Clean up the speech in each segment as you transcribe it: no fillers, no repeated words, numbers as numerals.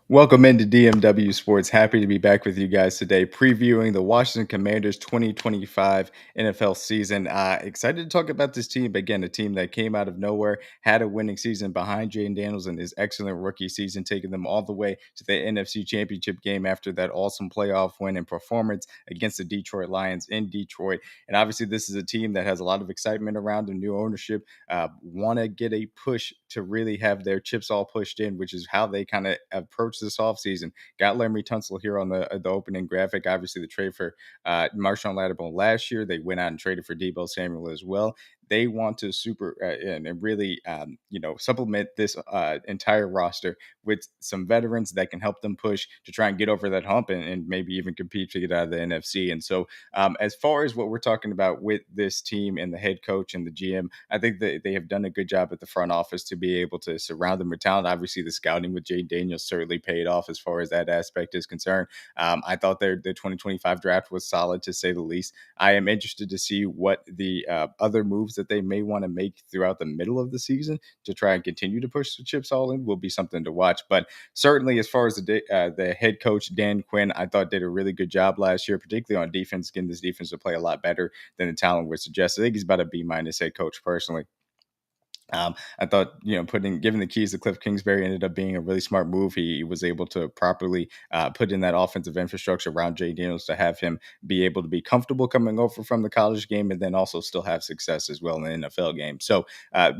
Welcome into DMW Sports. Happy to be back with you guys today, previewing the Washington Commanders 2025 NFL season. Excited to talk about this team. Again, a team that came out of nowhere, had a winning season behind Jaden Daniels and his excellent rookie season, taking them all the way to the NFC Championship game after that awesome playoff win and performance against the Detroit Lions in Detroit. And obviously, this is a team that has a lot of excitement around them, new ownership, want to get a push to really have their chips all pushed in, which is how they kind of approach this offseason. Got LAREMY TUNSIL here on the opening graphic. Obviously, the trade for Marshawn Lattimore last year. They went out and traded for DEEBO Samuel as well. They want to and really, supplement this entire roster with some veterans that can help them push to try and get over that hump and maybe even compete to get out of the NFC. And so, as far as what we're talking about with this team and the head coach and the GM, I think that they have done a good job at the front office to be able to surround them with talent. Obviously, the scouting with Jay Daniels certainly paid off as far as that aspect is concerned. I thought the 2025 draft was solid to say the least. I am interested to see what the other moves that they may want to make throughout the middle of the season to try and continue to push the chips all in will be something to watch. But certainly, as far as the head coach Dan Quinn, I thought did a really good job last year, particularly on defense, getting this defense to play a lot better than the talent would suggest. I think he's about a B minus head coach personally. I thought, giving the keys to Kliff Kingsbury ended up being a really smart move. He was able to properly put in that offensive infrastructure around Jay Daniels to have him be able to be comfortable coming over from the college game and then also still have success as well in the NFL game. So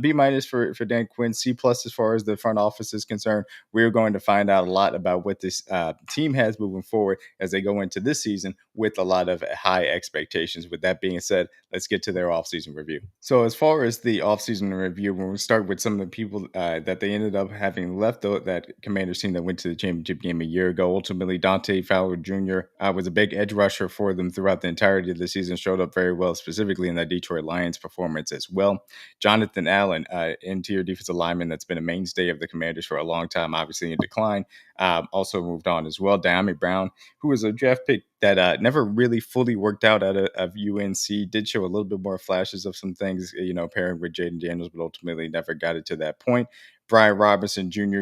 B minus for Dan Quinn, C plus as far as the front office is concerned. We're going to find out a lot about what this team has moving forward as they go into this season with a lot of high expectations. With that being said, let's get to their offseason review. So as far as the offseason review, when we start with some of the people that they ended up having left that Commanders team that went to the championship game a year ago, ultimately Dante Fowler Jr. Was a big edge rusher for them throughout the entirety of the season, showed up very well, specifically in that Detroit Lions performance as well. Jonathan Allen, interior defensive lineman that's been a mainstay of the Commanders for a long time, obviously in decline, also moved on as well. Diami Brown, who was a draft pick that never really fully worked out of UNC, did show a little bit more flashes of some things, pairing with Jaden Daniels, but ultimately never got it to that point. Brian Robinson Jr.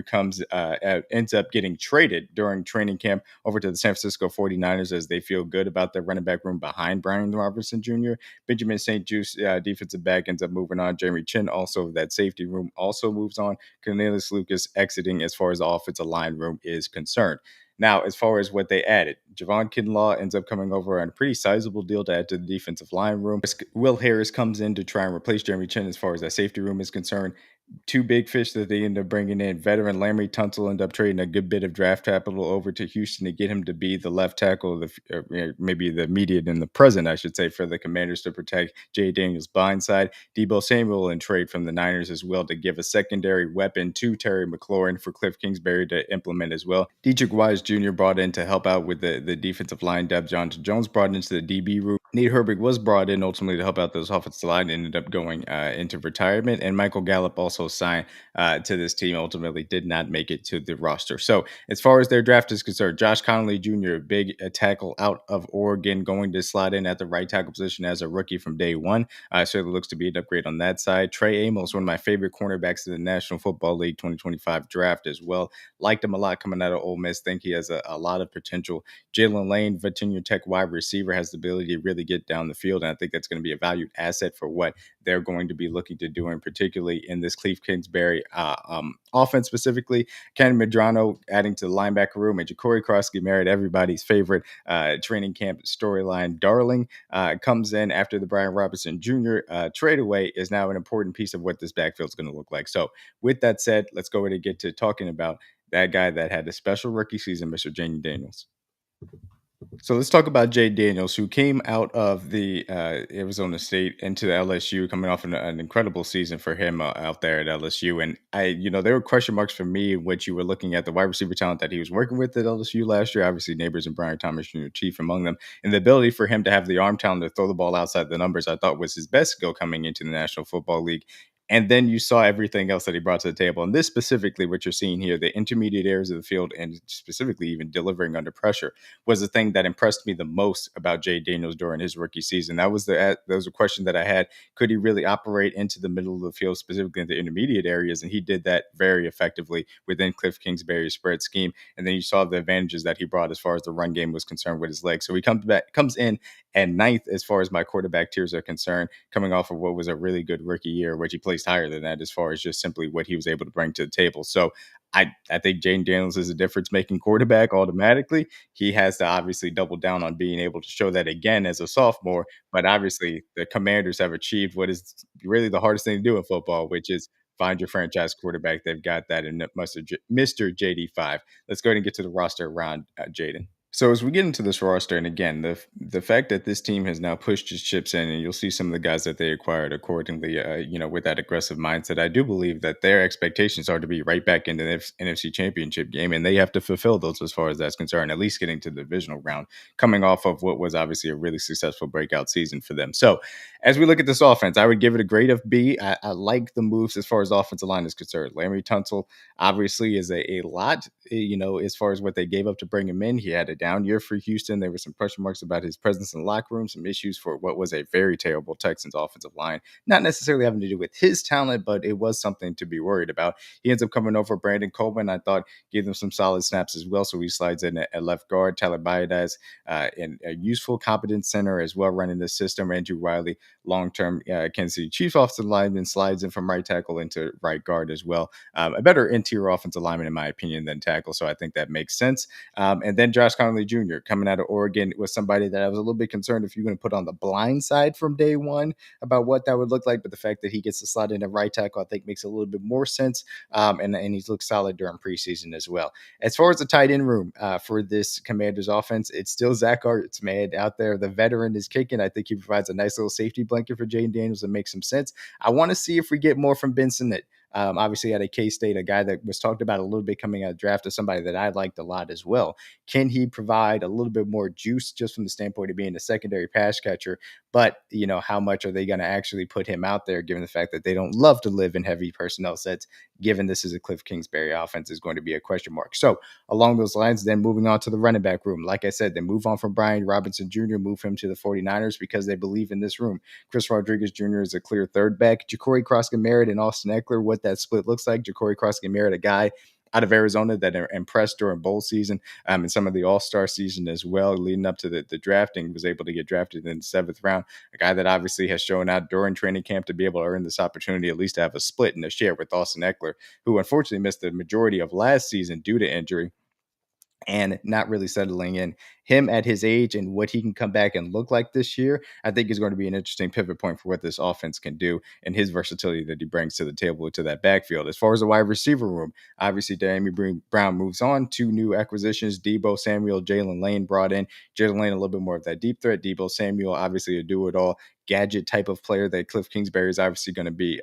ends up getting traded during training camp over to the San Francisco 49ers as they feel good about their running back room behind Brian Robinson Jr. Benjamin St. Juice, defensive back, ends up moving on. Jeremy Chin, also that safety room, also moves on. Cornelius Lucas exiting as far as the offensive line room is concerned. Now, as far as what they added, Javon Kinlaw ends up coming over on a pretty sizable deal to add to the defensive line room. Will Harris comes in to try and replace Jeremy Chin as far as that safety room is concerned. Two big fish that they end up bringing in. Veteran LAREMY TUNSIL end up trading a good bit of draft capital over to Houston to get him to be the left tackle, maybe the immediate and the present, I should say, for the Commanders to protect Jay Daniels' blind side. DEEBO Samuel in trade from the Niners as well to give a secondary weapon to Terry McLaurin for Kliff Kingsbury to implement as well. Dietrich Wise Jr. brought in to help out with the defensive line depth. Jonathan Jones brought into the DB room. Nate Herbig was brought in ultimately to help out those offensive line, ended up going into retirement. And Michael Gallup also signed to this team, ultimately did not make it to the roster. So as far as their draft is concerned, Josh Connolly Jr., big tackle out of Oregon, going to slide in at the right tackle position as a rookie from day one. Certainly looks to be an upgrade on that side. Trey Amos, one of my favorite cornerbacks in the National Football League 2025 draft as well. Liked him a lot coming out of Ole Miss. Think he has a lot of potential. Jalen Lane, Virginia Tech wide receiver, has the ability to really get down the field, and I think that's going to be a valued asset for what they're going to be looking to do, and particularly in this Kliff Kingsbury offense specifically. Ken Medrano adding to the linebacker room, and Ja'Cory Krosky married everybody's favorite training camp storyline darling, comes in after the Brian Robinson Jr. Trade away, is now an important piece of what this backfield is going to look like. So with that said, let's go ahead and get to talking about that guy that had a special rookie season, Mr. Jaden Daniels. So let's talk about Jay Daniels, who came out of the Arizona State into the LSU, coming off an incredible season for him out there at LSU. And there were question marks for me when you were looking at the wide receiver talent that he was working with at LSU last year. Obviously, Neighbors and Brian Thomas Jr. chief among them, and the ability for him to have the arm talent to throw the ball outside the numbers, I thought was his best skill coming into the National Football League. And then you saw everything else that he brought to the table. And this specifically, what you're seeing here, the intermediate areas of the field and specifically even delivering under pressure was the thing that impressed me the most about Jay Daniels during his rookie season. That was a question that I had. Could he really operate into the middle of the field, specifically in the intermediate areas? And he did that very effectively within Kliff Kingsbury's spread scheme. And then you saw the advantages that he brought as far as the run game was concerned with his legs. So he comes in at ninth as far as my quarterback tiers are concerned, coming off of what was a really good rookie year, which he placed higher than that as far as just simply what he was able to bring to the table. So I think Jaden Daniels is a difference making quarterback automatically. He has to obviously double down on being able to show that again as a sophomore. But obviously, the Commanders have achieved what is really the hardest thing to do in football, which is find your franchise quarterback. They've got that in Mr. JD5. Let's go ahead and get to the roster around Jaden. So as we get into this roster, and again, the fact that this team has now pushed its chips in, and you'll see some of the guys that they acquired accordingly, with that aggressive mindset, I do believe that their expectations are to be right back in the NFC Championship game, and they have to fulfill those as far as that's concerned. At least getting to the divisional round, coming off of what was obviously a really successful breakout season for them. So as we look at this offense, I would give it a grade of B. I like the moves as far as offensive line is concerned. Laremy Tunsil obviously is a lot, as far as what they gave up to bring him in. He had a down year for Houston. There were some question marks about his presence in the locker room, some issues for what was a very terrible Texans offensive line. Not necessarily having to do with his talent, but it was something to be worried about. He ends up coming over Brandon Coleman. I thought gave them some solid snaps as well. So he slides in at left guard. Tyler Biadasz in a useful, competent center as well, running the system. Andrew Wiley, long-term Kansas City Chiefs offensive lineman, slides in from right tackle into right guard as well. A better interior offensive lineman, in my opinion, than tackle. So I think that makes sense. And then Josh Conley Jr. coming out of Oregon was somebody that I was a little bit concerned if you're going to put on the blind side from day one about what that would look like. But the fact that he gets to slot in at right tackle, I think makes a little bit more sense. And he's looked solid during preseason as well. As far as the tight end room for this Commanders offense, it's still Zach Arts, man, out there. The veteran is kicking. I think he provides a nice little safety blanket for Jaden Daniels that makes some sense. I want to see if we get more from Benson. Obviously, at a K-State, a guy that was talked about a little bit coming out of draft is somebody that I liked a lot as well. Can he provide a little bit more juice just from the standpoint of being a secondary pass catcher? But, how much are they going to actually put him out there, given the fact that they don't love to live in heavy personnel sets, given this is a Kliff Kingsbury offense, is going to be a question mark. So along those lines, then moving on to the running back room. Like I said, they move on from Brian Robinson Jr., move him to the 49ers because they believe in this room. Chris Rodriguez Jr. is a clear third back. Ja'Cory Croskin-Merritt and Austin Eckler, what that split looks like. Ja'Cory Croskin-Merritt, a guy out of Arizona that impressed during bowl season and some of the all-star season as well, leading up to the drafting, was able to get drafted in the 7th round. A guy that obviously has shown out during training camp to be able to earn this opportunity, at least to have a split and a share with Austin Eckler, who unfortunately missed the majority of last season due to injury and not really settling in. Him at his age and what he can come back and look like this year, I think is going to be an interesting pivot point for what this offense can do and his versatility that he brings to the table, to that backfield. As far as the wide receiver room, obviously Damian Brown moves on. 2 new acquisitions, DEEBO Samuel, Jalen Lane brought in. Jalen Lane, a little bit more of that deep threat. DEEBO Samuel, obviously a do-it-all gadget type of player that Kliff Kingsbury is obviously going to be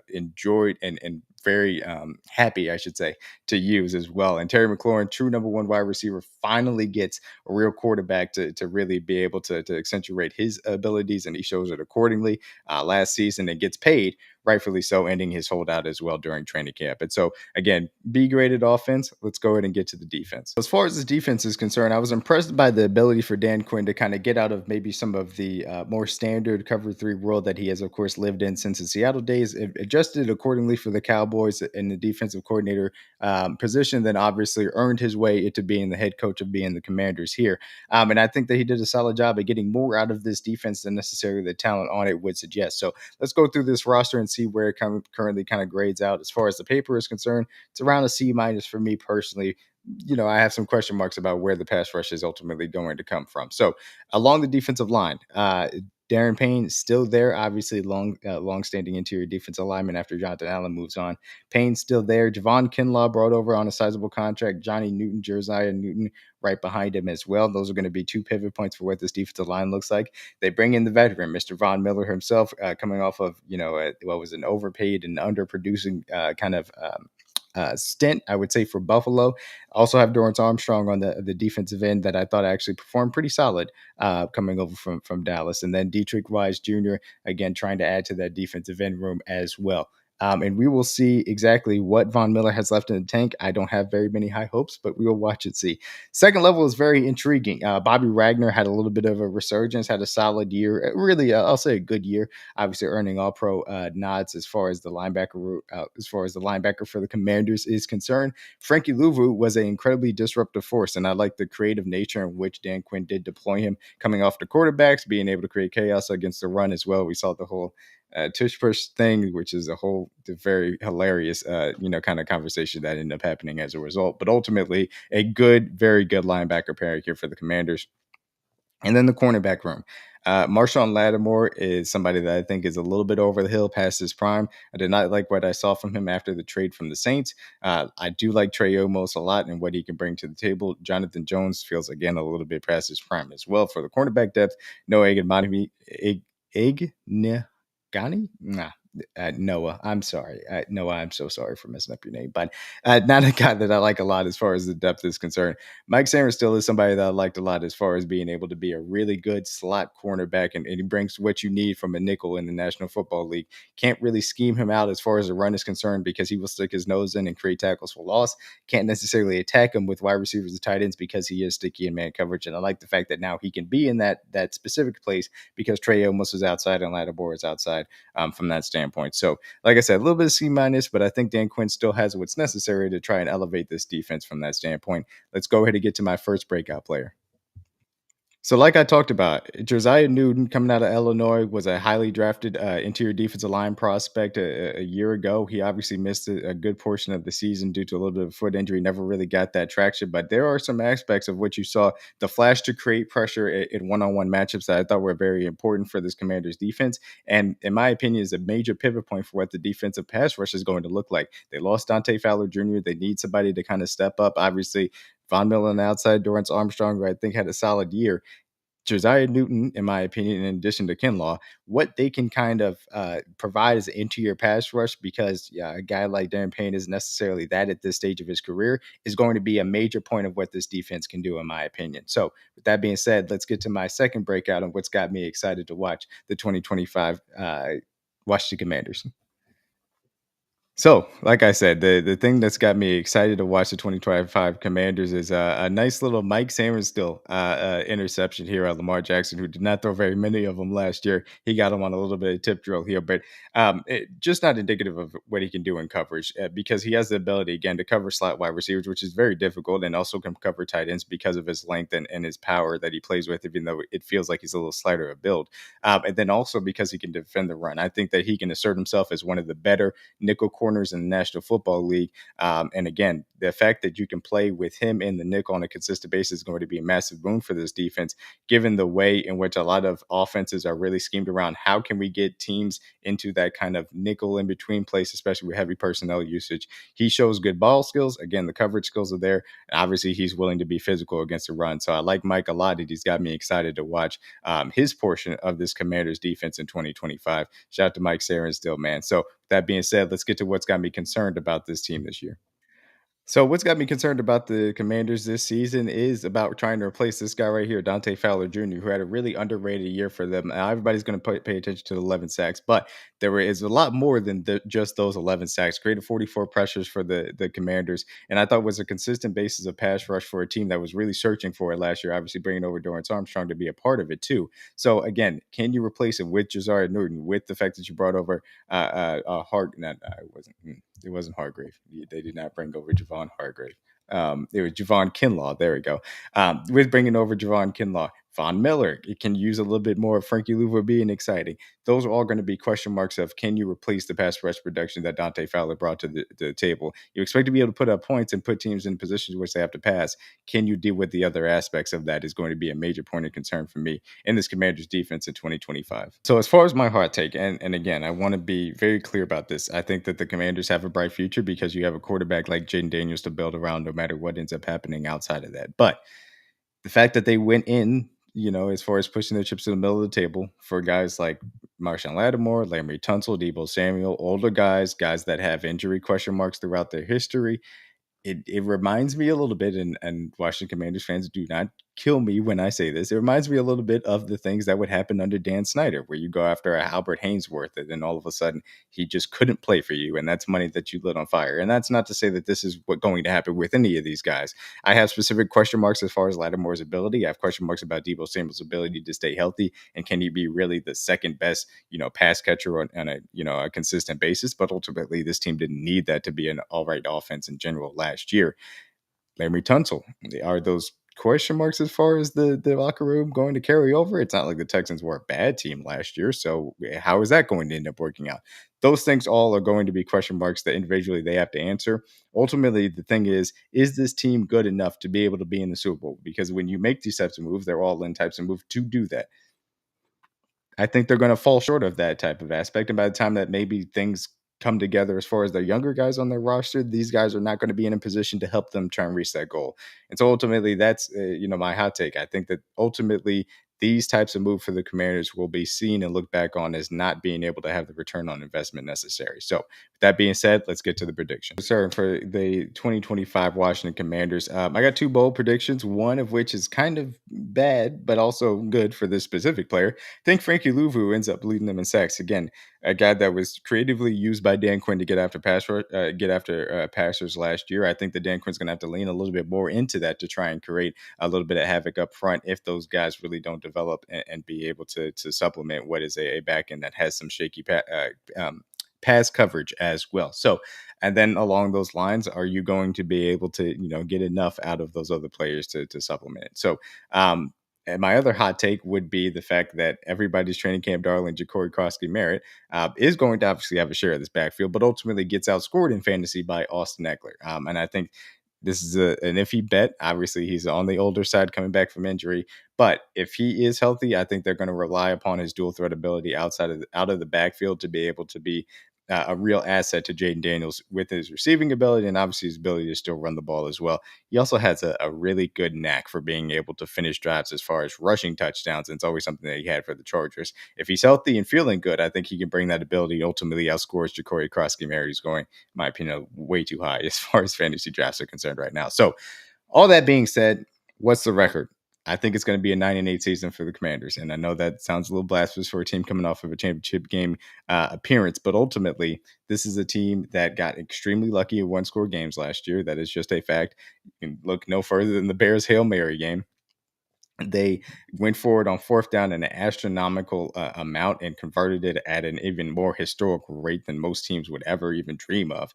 enjoyed and very happy, I should say, to use as well. And Terry McLaurin, true number 1 wide receiver, finally gets a real quarterback to really be able to accentuate his abilities, and he shows it accordingly last season and gets paid, rightfully so, ending his holdout as well during training camp. And so, again, B-graded offense. Let's go ahead and get to the defense. As far as the defense is concerned, I was impressed by the ability for Dan Quinn to kind of get out of maybe some of the more standard cover 3 world that he has, of course, lived in since his Seattle days. It adjusted accordingly for the Cowboys in the defensive coordinator position, then obviously earned his way into being the head coach of being the Commanders here. And I think that he did a solid job at getting more out of this defense than necessarily the talent on it would suggest. So let's go through this roster and see where it currently kind of grades out. As far as the paper is concerned, it's around a C minus for me personally. I have some question marks about where the pass rush is ultimately going to come from. So along the defensive line, Darren Payne still there, obviously long-standing interior defensive lineman after Jonathan Allen moves on. Payne's still there. Javon Kinlaw brought over on a sizable contract. Johnny Newton, Josiah Newton right behind him as well. Those are going to be 2 pivot points for what this defensive line looks like. They bring in the veteran, Mr. Von Miller himself, coming off of, what was an overpaid and underproducing kind of stint, I would say, for Buffalo. Also have Dorrance Armstrong on the defensive end that I thought actually performed pretty solid coming over from Dallas. And then Dietrich Wise Jr., again, trying to add to that defensive end room as well. And we will see exactly what Von Miller has left in the tank. I don't have very many high hopes, but we will watch and see. Second level is very intriguing. Bobby Wagner had a little bit of a resurgence, had a solid year, really, I'll say a good year. Obviously, earning All Pro nods as far as the linebacker for the Commanders is concerned. Frankie Louvu was an incredibly disruptive force, and I like the creative nature in which Dan Quinn did deploy him, coming off the quarterbacks, being able to create chaos against the run as well. We saw the whole tush push thing, which is a whole very hilarious, kind of conversation that ended up happening as a result. But ultimately, a good, very good linebacker pairing here for the Commanders. And then the cornerback room. Marshawn Lattimore is somebody that I think is a little bit over the hill past his prime. I did not like what I saw from him after the trade from the Saints. I do like Trey Amos a lot and what he can bring to the table. Jonathan Jones feels, again, a little bit past his prime as well. For the cornerback depth, Noah Igbinoghene? Nah. Noah, I'm sorry. Noah, I'm so sorry for messing up your name, but not a guy that I like a lot as far as the depth is concerned. Mike Sanders still is somebody that I liked a lot as far as being able to be a really good slot cornerback, and he brings what you need from a nickel in the National Football League. Can't really scheme him out as far as the run is concerned because he will stick his nose in and create tackles for loss. Can't necessarily attack him with wide receivers and tight ends because he is sticky in man coverage, and I like the fact that now he can be in that specific place because Trey Amos is outside and Lattimore is outside from that standpoint. So, like I said, a little bit of C minus, but I think Dan Quinn still has what's necessary to try and elevate this defense from that standpoint. Let's go ahead and get to my first breakout player. So, like I talked about, Josiah Newton coming out of Illinois was a highly drafted interior defensive line prospect a year ago. He obviously missed a good portion of the season due to a little bit of foot injury, never really got that traction. But there are some aspects of what you saw the flash to create pressure in one on one matchups that I thought were very important for this Commanders defense. And in my opinion, is a major pivot point for what the defensive pass rush is going to look like. They lost Dante Fowler Jr., they need somebody to kind of step up. Obviously, Von Miller on the outside, Dorrance Armstrong, who I think had a solid year. Josiah Newton, in my opinion, in addition to Kinlaw, what they can kind of provide as an interior pass rush, because a guy like Darren Payne isn't necessarily that at this stage of his career, is going to be a major point of what this defense can do, in my opinion. So, with that being said, let's get to my second breakout and what's got me excited to watch the 2025 Washington Commanders. So, like I said, the thing that's got me excited to watch the 2025 Commanders is a nice little Mike Sainristil interception here at Lamar Jackson, who did not throw very many of them last year. He got him on a little bit of tip drill here, but just not indicative of what he can do in coverage because he has the ability, again, to cover slot wide receivers, which is very difficult, and also can cover tight ends because of his length and his power that he plays with, even though it feels like he's a little slighter of build. And then also because he can defend the run. I think that he can assert himself as one of the better nickel corners in the National Football League. And again, the fact that you can play with him in the nickel on a consistent basis is going to be a massive boon for this defense, given the way in which a lot of offenses are really schemed around how can we get teams into that kind of nickel in between place, especially with heavy personnel usage. He shows good ball skills. Again, the coverage skills are there. And obviously, he's willing to be physical against the run. So I like Mike a lot. He's got me excited to watch his portion of this Commanders defense in 2025. Shout out to Mike Sarah still, man. So that being said, let's get to what's got me concerned about this team this year. So what's got me concerned about the Commanders this season is about trying to replace this guy right here, Dante Fowler Jr., who had a really underrated year for them. Now, everybody's going to pay attention to the 11 sacks, but is a lot more than just those 11 sacks. Created 44 pressures for the Commanders, and I thought was a consistent basis of pass rush for a team that was really searching for it last year. Obviously, bringing over Dorrance Armstrong to be a part of it too. So again, can you replace him with Josiah Newton, with the fact that you brought over Hart? Not, it wasn't. It wasn't Hargrave. They did not bring over Javon Hargrave. It was Javon Kinlaw. There we go. With bringing over Javon Kinlaw, Von Miller, it can use a little bit more of Frankie Louvu being exciting. Those are all going to be question marks of can you replace the pass rush production that Dante Fowler brought to the table. You expect to be able to put up points and put teams in positions which they have to pass. Can you deal with the other aspects of that is going to be a major point of concern for me in this Commanders defense in 2025. So as far as my hot take, and again, I want to be very clear about this. I think that the Commanders have a bright future because you have a quarterback like Jaden Daniels to build around no matter what ends up happening outside of that. But the fact that they went in, as far as pushing their chips in the middle of the table for guys like Marshawn Lattimore, LAREMY TUNSIL, DEEBO Samuel, older guys that have injury question marks throughout their history, it reminds me a little bit, and Washington Commanders fans do not kill me when I say this. It reminds me a little bit of the things that would happen under Dan Snyder, where you go after a Albert Hainsworth, and then all of a sudden he just couldn't play for you, and that's money that you lit on fire. And that's not to say that this is what going to happen with any of these guys. I have specific question marks as far as Lattimore's ability. I have question marks about Deebo Samuel's ability to stay healthy, and can he be really the second best, pass catcher on a a consistent basis. But ultimately, this team didn't need that to be an all right offense in general last year. Laremy Tunsil, are those question marks as far as the locker room going to carry over? It's not like the Texans were a bad team last year, so how is that going to end up working out? Those things all are going to be question marks that individually they have to answer. Ultimately, the thing is this team good enough to be able to be in the Super Bowl? Because when you make these types of moves, they're all in types of moves to do that. I think they're going to fall short of that type of aspect. And by the time that maybe things come together as far as their younger guys on their roster, these guys are not going to be in a position to help them try and reach that goal. And so ultimately, that's my hot take. I think that ultimately these types of move for the Commanders will be seen and looked back on as not being able to have the return on investment necessary. So, with that being said, let's get to the predictions. Sir, for the 2025 Washington Commanders, I got two bold predictions, one of which is kind of bad, but also good for this specific player. I think Frankie Louvu ends up leading them in sacks again. A guy that was creatively used by Dan Quinn to get after passers last year. I think that Dan Quinn's going to have to lean a little bit more into that to try and create a little bit of havoc up front if those guys really don't develop and be able to supplement what is a back end that has some shaky pass coverage as well. So, and then along those lines, are you going to be able to get enough out of those other players to supplement it? So, and my other hot take would be the fact that everybody's training camp darling, Ja'Cory Crosby-Merritt, is going to obviously have a share of this backfield, but ultimately gets outscored in fantasy by Austin Eckler. And I think this is an iffy bet. Obviously, he's on the older side coming back from injury, but if he is healthy, I think they're going to rely upon his dual threat ability out of the backfield to be able to be a real asset to Jaden Daniels with his receiving ability and obviously his ability to still run the ball as well. He also has a really good knack for being able to finish drives as far as rushing touchdowns. And it's always something that he had for the Chargers. If he's healthy and feeling good, I think he can bring that ability, ultimately outscores Ja'Cory Crosby-Merritt, who's going, in my opinion, way too high as far as fantasy drafts are concerned right now. So all that being said, what's the record? I think it's going to be a 9-8 season for the Commanders. And I know that sounds a little blasphemous for a team coming off of a championship game appearance, but ultimately, this is a team that got extremely lucky in one-score games last year. That is just a fact. You can look no further than the Bears Hail Mary game. They went forward on fourth down in an astronomical amount and converted it at an even more historical rate than most teams would ever even dream of.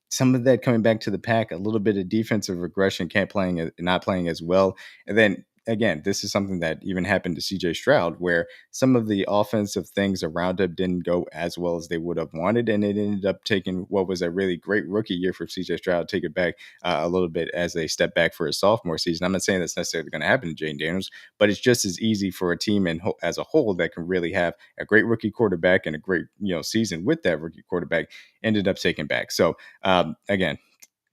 Some of that coming back to the pack, a little bit of defensive regression, not playing as well. And then again, this is something that even happened to CJ Stroud, where some of the offensive things around him didn't go as well as they would have wanted. And it ended up taking what was a really great rookie year for CJ Stroud, take it back a little bit as they step back for his sophomore season. I'm not saying that's necessarily going to happen to Jane Daniels, but it's just as easy for a team as a whole that can really have a great rookie quarterback and a great season with that rookie quarterback ended up taking back. So again,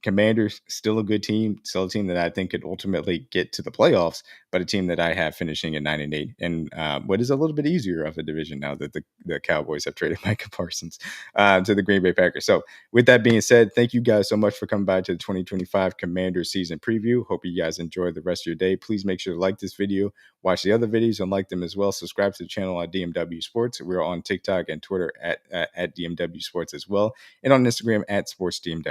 Commanders, still a good team, still a team that I think could ultimately get to the playoffs, but a team that I have finishing at 9-8, and what is a little bit easier of a division now that the Cowboys have traded Micah Parsons to the Green Bay Packers. So with that being said, thank you guys so much for coming by to the 2025 Commanders season preview. Hope you guys enjoy the rest of your day. Please make sure to like this video, watch the other videos and like them as well. Subscribe to the channel at DMW Sports. We're on TikTok and Twitter at DMW Sports as well, and on Instagram at SportsDMW.